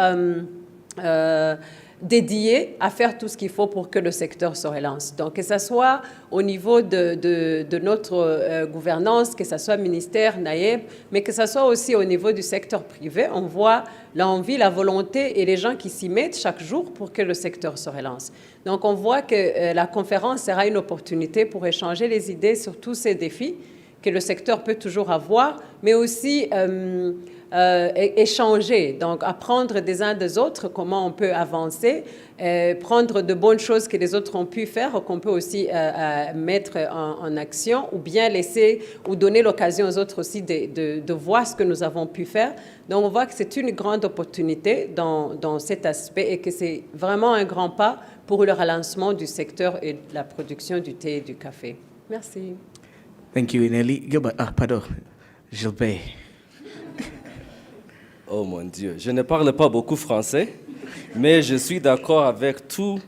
dédiés à faire tout ce qu'il faut pour que le secteur se relance. Donc, que ce soit au niveau de notre gouvernance, que ce soit ministère, NAEB, mais que ce soit aussi au niveau du secteur privé, on voit l'envie, la volonté et les gens qui s'y mettent chaque jour pour que le secteur se relance. Donc, on voit que la conférence sera une opportunité pour échanger les idées sur tous ces défis que le secteur peut toujours avoir, mais aussi échanger, donc apprendre des uns des autres comment on peut avancer, prendre de bonnes choses que les autres ont pu faire, qu'on peut aussi mettre en action, ou bien laisser ou donner l'occasion aux autres aussi de voir ce que nous avons pu faire. Donc on voit que c'est une grande opportunité dans cet aspect et que c'est vraiment un grand pas pour le relancement du secteur et de la production du thé et du café. Merci. Thank you, Nelly. Pardon, Gilbert. Oh mon Dieu, je ne parle pas beaucoup français, mais je suis d'accord avec tout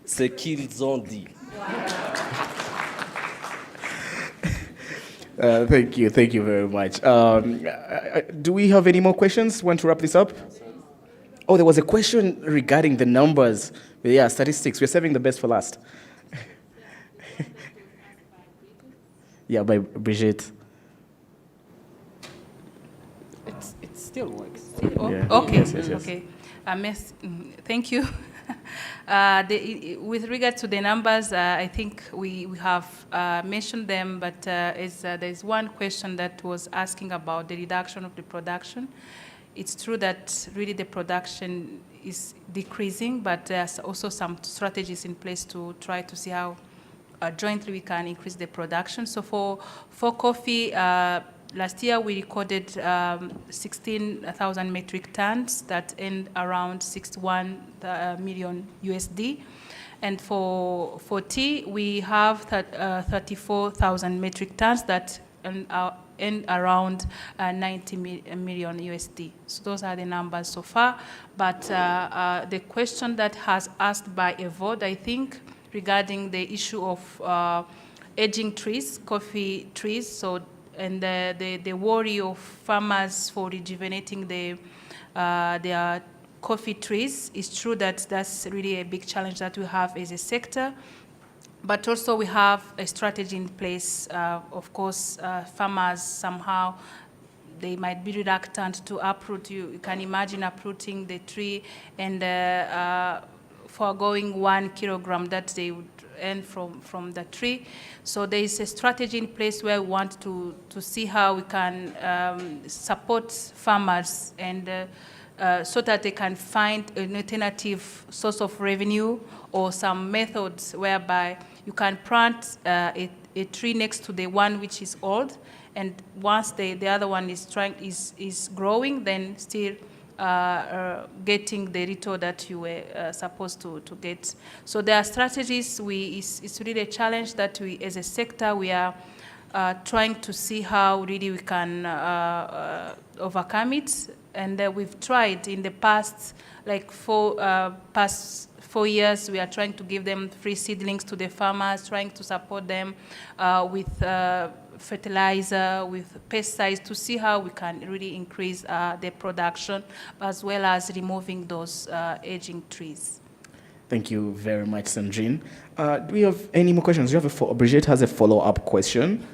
ce qu'ils ont dit. Thank you very much. Do we have any more questions? Want to wrap this up? Oh, there was a question regarding the numbers. Yeah, statistics. We're saving the best for last. Yeah, by Brigitte. It still works. Oh, Yeah. okay. Yes. Okay. Thank you. With regard to the numbers, I think we have mentioned them, but there's one question that was asking about the reduction of the production. It's true that really the production is decreasing, but there's also some strategies in place to try to see how jointly we can increase the production. So for coffee, last year we recorded 16,000 metric tons that end around 61 million USD. And for tea, we have 34,000 metric tons that end around 90 million USD. So those are the numbers so far. But the question that has asked by Evode, I think, regarding the issue of aging trees, coffee trees, so and the worry of farmers for rejuvenating their coffee trees. It's true that that's really a big challenge that we have as a sector. But also we have a strategy in place. Of course, farmers somehow, they might be reluctant to uproot. You can imagine uprooting the tree and foregoing 1 kilogram that they would earn from the tree. So there is a strategy in place where we want to see how we can support farmers and so that they can find an alternative source of revenue or some methods whereby you can plant a tree next to the one which is old, and once the other one is growing, then still getting the return that you were supposed to get. So there are strategies. It's really a challenge that we, as a sector, we are trying to see how really we can overcome it. And we've tried in the past, like past 4 years, we are trying to give them free seedlings to the farmers, trying to support them with fertilizer, with pesticides, to see how we can really increase the production, as well as removing those aging trees. Thank you very much, Sandrine. Do we have any more questions? Brigitte has a follow-up question.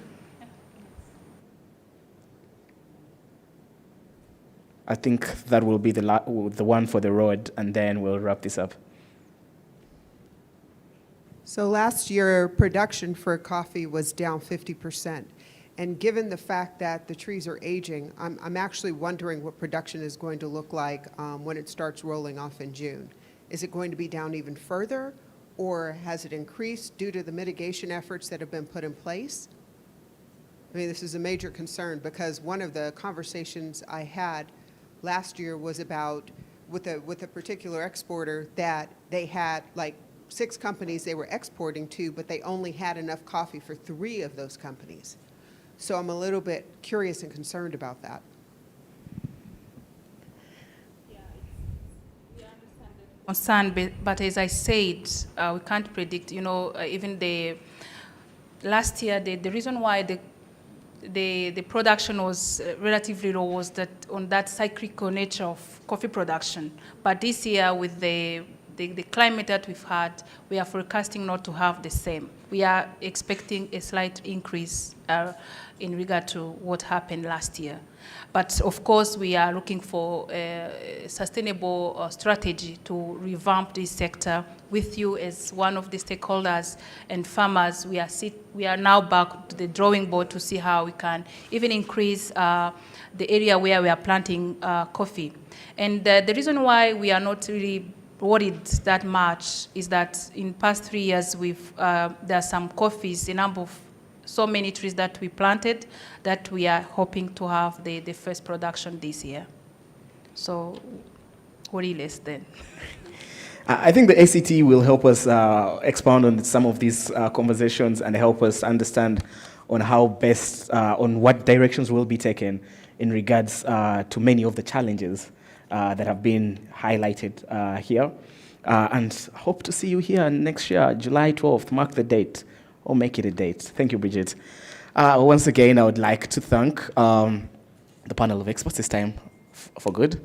I think that will be the one for the road, and then we'll wrap this up. So last year, production for coffee was down 50%. And given the fact that the trees are aging, I'm actually wondering what production is going to look like when it starts rolling off in June. Is it going to be down even further, or has it increased due to the mitigation efforts that have been put in place? I mean, this is a major concern because one of the conversations I had last year was about with a particular exporter that they had like 6 companies they were exporting to, but they only had enough coffee for 3 of those companies. So I'm a little bit curious and concerned about that. Concern, but as I said, we can't predict. Even the last year, the reason why the production was relatively low was that on that cyclical nature of coffee production. But this year, with the climate that we've had, we are forecasting not to have the same. We are expecting a slight increase in regard to what happened last year. But of course, we are looking for a sustainable strategy to revamp this sector. With you as one of the stakeholders and farmers, we are now back to the drawing board to see how we can even increase the area where we are planting coffee. And the reason why we are not really worried that much is that in past 3 years, there are some coffees, a number of so many trees that we planted that we are hoping to have the first production this year. So, worry less then. I think the ACT will help us expound on some of these conversations and help us understand on how best, on what directions will be taken in regards to many of the challenges that have been highlighted here. And hope to see you here next year, July 12th. Mark the date, or make it a date. Thank you, Bridget. Once again, I would like to thank the panel of experts this time for good.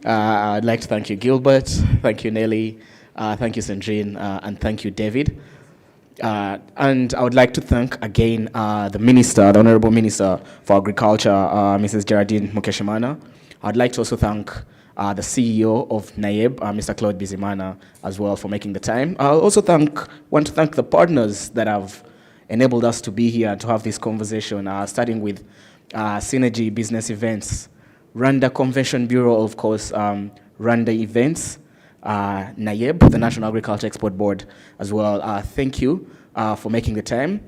I'd like to thank you, Gilbert. Thank you, Nelly. Thank you, Sandrine. And thank you, David. And I would like to thank again the Minister, the Honorable Minister for Agriculture, Mrs. Geraldine Mukeshimana. I'd like to also thank the CEO of NAEB, Mr. Claude Bizimana, as well for making the time. I also want to thank the partners that have enabled us to be here and to have this conversation, starting with Synergy Business Events, Rwanda Convention Bureau, of course, Rwanda Events, NAEB, the National Agriculture Export Board, as well. Thank you for making the time.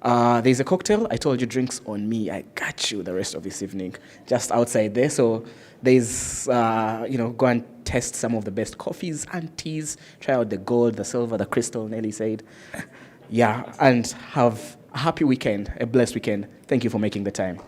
There's a cocktail. I told you drinks on me. I got you the rest of this evening, just outside there. So there's, go and test some of the best coffees and teas. Try out the gold, the silver, the crystal, Nelly said. Yeah, and have a happy weekend, a blessed weekend. Thank you for making the time.